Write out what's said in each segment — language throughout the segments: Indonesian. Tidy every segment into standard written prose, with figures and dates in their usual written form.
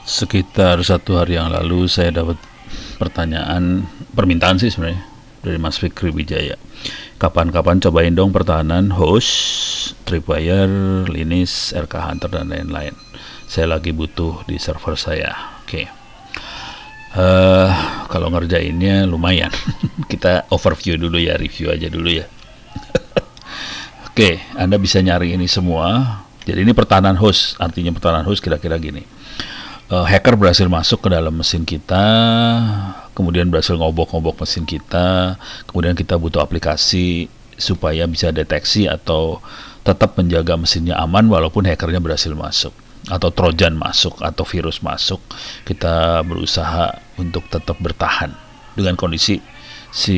Sekitar 1 hari yang lalu saya dapat permintaan sih sebenarnya dari Mas Fikri Wijaya. Kapan-kapan cobain dong pertahanan host, Tripwire, Linux, RK Hunter dan lain-lain. Saya lagi butuh di server saya. Oke. Kalau ngerjainnya lumayan. Kita overview dulu ya, review aja dulu ya. Oke, Anda bisa nyari ini semua. Jadi ini pertahanan host, artinya pertahanan host kira-kira gini. Hacker berhasil masuk ke dalam mesin kita, kemudian berhasil ngobok-ngobok mesin kita, kemudian kita butuh aplikasi supaya bisa deteksi atau tetap menjaga mesinnya aman walaupun hackernya berhasil masuk, atau trojan masuk, atau virus masuk. Kita berusaha untuk tetap bertahan dengan kondisi si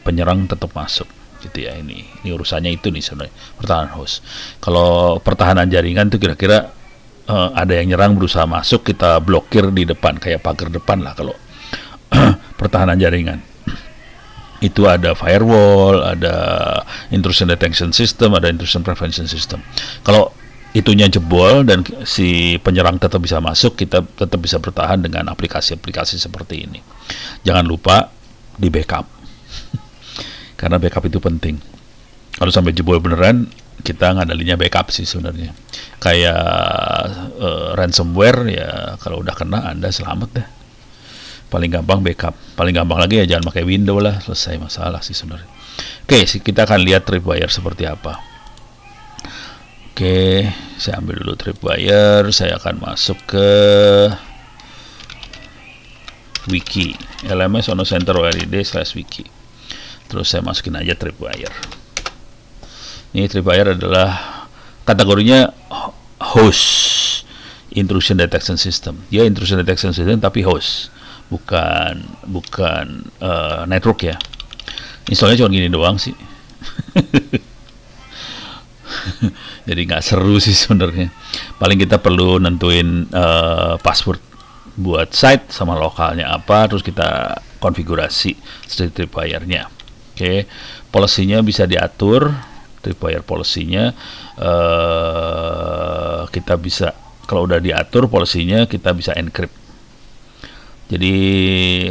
penyerang tetap masuk gitu ya. Ini urusannya itu nih sebenarnya, pertahanan host. Kalau pertahanan jaringan tuh kira-kira ada yang nyerang berusaha masuk, kita blokir di depan kayak pagar depan lah. Kalau pertahanan jaringan itu ada firewall, ada intrusion detection system, ada intrusion prevention system. Kalau itunya jebol dan si penyerang tetap bisa masuk, kita tetap bisa bertahan dengan aplikasi-aplikasi seperti ini. Jangan lupa di backup karena backup itu penting. Kalau sampai jebol beneran, kita ngandalinya backup sih sebenarnya. Kayak ransomware ya, kalau udah kena Anda selamat deh. Paling gampang backup. Paling gampang lagi ya jangan pakai Windows lah, selesai masalah sih sebenarnya. Oke, kita akan lihat Tripwire seperti apa. Oke, saya ambil dulu Tripwire. Saya akan masuk ke wiki LMS Ono Center ORID/wiki. Terus saya masukin aja Tripwire. Ini Tripwire adalah kategorinya host intrusion detection system. Dia intrusion detection system tapi host, bukan network ya. Installnya cuma gini doang sih. Jadi nggak seru sih sebenarnya. Paling kita perlu nentuin password buat site sama lokalnya apa, terus kita konfigurasi Tripwire-nya. Oke, policy-nya bisa diatur. Tripwire policy-nya kita bisa, kalau udah diatur policy-nya, kita bisa encrypt. Jadi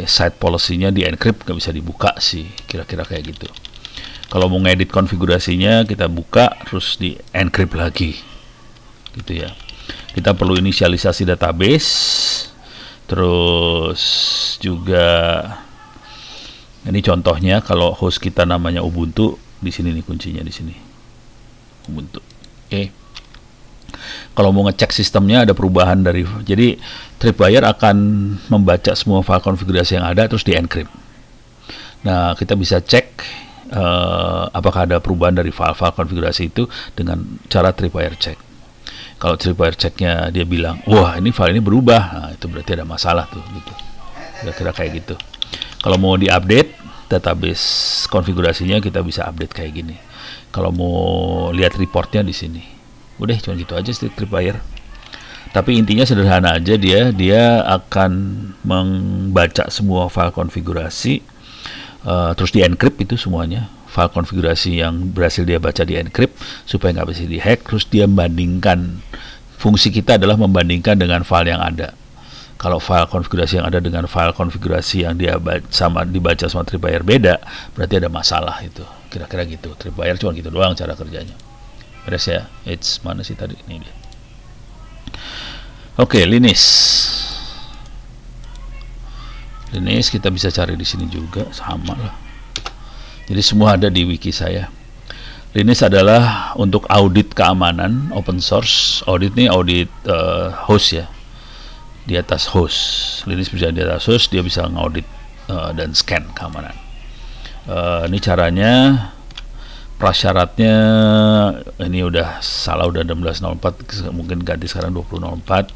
site policy-nya di encrypt, nggak bisa dibuka sih, kira-kira kayak gitu. Kalau mau ngedit konfigurasinya, kita buka terus di encrypt lagi gitu ya. Kita perlu inisialisasi database, terus juga ini contohnya kalau host kita namanya Ubuntu. Di sini nih kuncinya, di sini Ubuntu. Oke. Kalau mau ngecek sistemnya ada perubahan jadi Tripwire akan membaca semua file konfigurasi yang ada terus di encrypt. Nah, kita bisa cek apakah ada perubahan dari file-file konfigurasi itu dengan cara Tripwire check. Kalau Tripwire checknya dia bilang, wah ini file ini berubah, nah itu berarti ada masalah tuh gitu. Kira-kira kayak gitu. Kalau mau diupdate database konfigurasinya, kita bisa update kayak gini. Kalau mau lihat reportnya di sini. Udah cuma gitu aja sih Tripwire. Tapi intinya sederhana aja, dia akan membaca semua file konfigurasi, terus di encrypt itu semuanya. File konfigurasi yang berhasil dia baca di encrypt supaya nggak bisa dihack. Terus dia membandingkan. Fungsi kita adalah membandingkan dengan file yang ada. Kalau file konfigurasi yang ada dengan file konfigurasi yang dibaca sama Tripwire beda, berarti ada masalah itu. Kira-kira gitu. Tripwire cuma gitu doang cara kerjanya. Beres ya. Mana sih tadi? Ini dia. Oke, Linux. Linux kita bisa cari di sini juga, sama lah. Jadi semua ada di wiki saya. Linux adalah untuk audit keamanan open source. Audit nih audit host ya. Di atas host, Linux bisa di atas host, dia bisa ngaudit dan scan keamanan. Ini caranya, prasyaratnya ini udah salah, udah 1604, mungkin ganti sekarang 2004.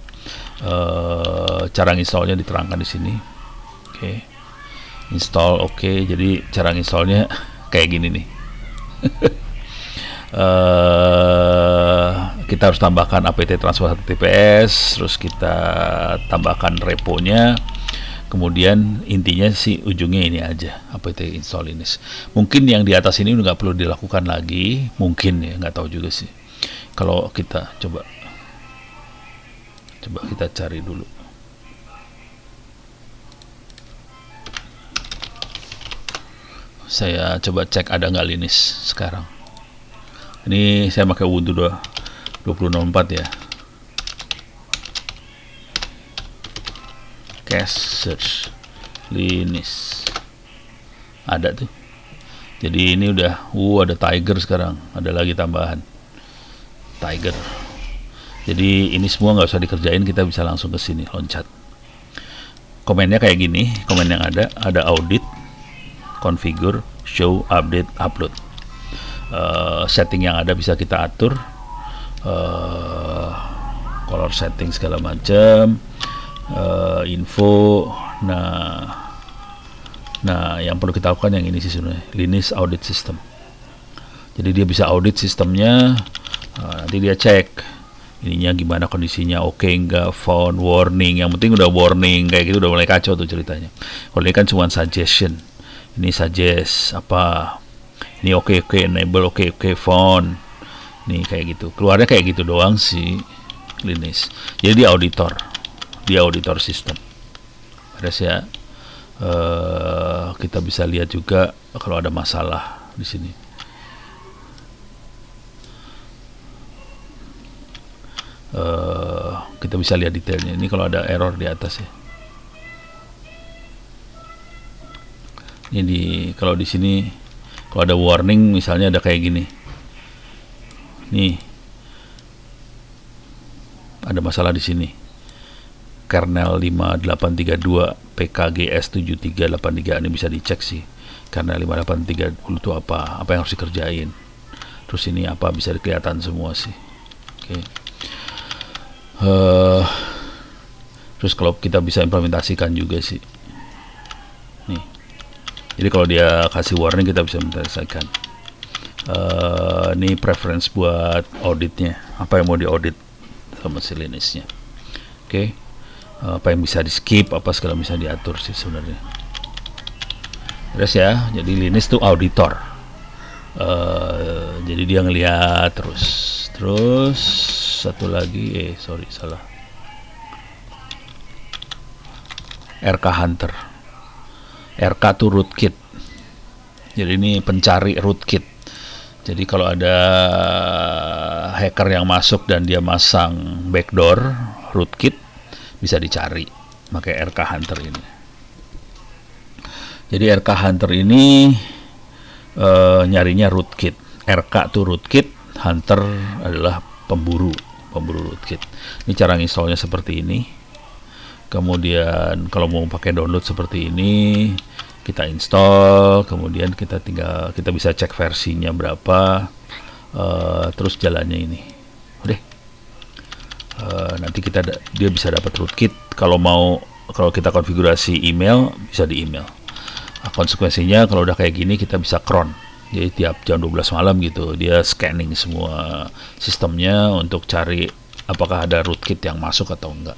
Cara installnya diterangkan di sini. Oke. Install oke. Jadi cara installnya kayak gini nih. Kita harus tambahkan apt transfer TPS, terus kita tambahkan reponya, kemudian intinya sih ujungnya ini aja, apt install Linux. Mungkin yang di atas ini nggak perlu dilakukan lagi, mungkin ya, nggak tahu juga sih. Kalau kita coba kita cari dulu. Saya coba cek ada nggak Linux sekarang. Ini saya pakai Ubuntu 20.04 ya. Cache search Linux. Ada tuh. Jadi ini udah ada Tiger sekarang. Ada lagi tambahan Tiger. Jadi ini semua nggak usah dikerjain, kita bisa langsung ke sini loncat. Komennya kayak gini, komen yang ada audit, configure, show, update, upload. Setting yang ada bisa kita atur, color setting segala macam, info. Nah, yang perlu kita lakukan yang ini sih sebenarnya, Linux audit system. Jadi dia bisa audit sistemnya, nanti dia cek ininya gimana kondisinya, oke enggak, font, warning, yang penting udah warning kayak gitu udah mulai kacau tuh ceritanya. Kalau ini kan cuma suggestion, ini suggest apa, ini oke, enable, oke, font, nih kayak gitu, keluarnya kayak gitu doang sih Linux. Jadi dia auditor sistem. Beres ya. Kita bisa lihat juga kalau ada masalah di sini. Kita bisa lihat detailnya. Ini kalau ada error di atas ya. Ini kalau di sini kalau ada warning misalnya ada kayak gini. Nih. Ada masalah di sini. Kernel 5832 PKGS 7383 ini bisa dicek sih. Kernel 5830 itu apa yang harus dikerjain. Terus ini apa bisa kelihatan semua sih. Oke. Terus kalau kita bisa implementasikan juga sih nih, jadi kalau dia kasih warning kita bisa implementasikan. Ini preference buat auditnya, apa yang mau diaudit sama si Linux-nya. Oke. Apa yang bisa di skip, apa segala bisa diatur sih sebenarnya. Terus ya, jadi Linux tuh auditor. Jadi dia ngelihat terus satu lagi salah, RK Hunter. RK tuh rootkit, jadi ini pencari rootkit. Jadi kalau ada hacker yang masuk dan dia masang backdoor rootkit bisa dicari pakai RK Hunter ini. Jadi RK Hunter ini nyarinya rootkit. RK tuh rootkit, Hunter adalah pemburu rootkit. Ini cara installnya seperti ini. Kemudian kalau mau pakai download seperti ini, kita install, kemudian kita bisa cek versinya berapa, terus jalannya ini. Udah. Nanti dia bisa dapat rootkit. Kalau kita konfigurasi email bisa di email. Konsekuensinya kalau udah kayak gini kita bisa cron. Jadi tiap jam 12 malam gitu dia scanning semua sistemnya untuk cari apakah ada rootkit yang masuk atau enggak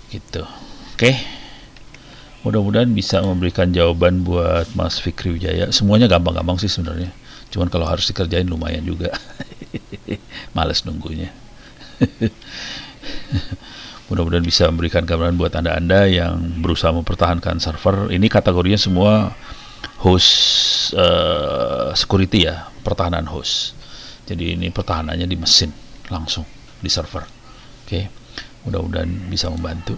gitu. Oke. Mudah-mudahan bisa memberikan jawaban buat Mas Fikri Wijaya. Semuanya gampang-gampang sih sebenarnya, cuman kalau harus dikerjain lumayan juga. Males nunggunya. Mudah-mudahan bisa memberikan gambaran buat anda yang berusaha mempertahankan server. Ini kategorinya semua host security ya, pertahanan host. Jadi ini pertahanannya di mesin langsung di server. Oke, mudah-mudahan bisa membantu.